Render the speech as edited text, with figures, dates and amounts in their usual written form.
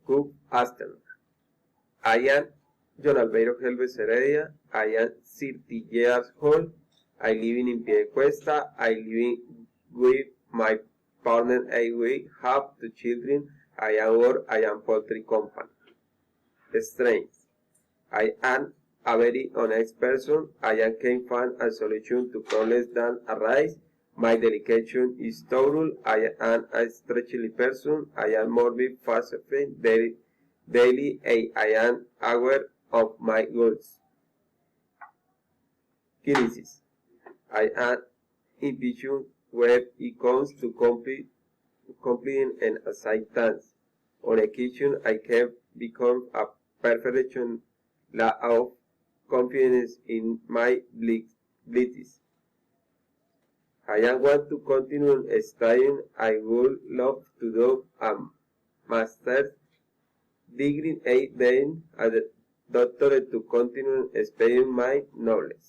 Good afternoon. I am John Albeiro Helves Heredia. I am 30 years old. I live in Piedecuesta. I live with my partner. We have 2 children. I am poultry company. Strengths. I am a very honest person. I can find a solution to problems that arise. My dedication is thorough. I am a stretchly person. I am morbid, fast-fed, daily. I am aware of my goals. Kinesis. I am impatient when it comes to completing an assigned task. On occasion, I can become a perfection lack of confidence in my abilities. I want to continue studying. I would love to do a master's degree and then a doctorate to continue expanding my knowledge.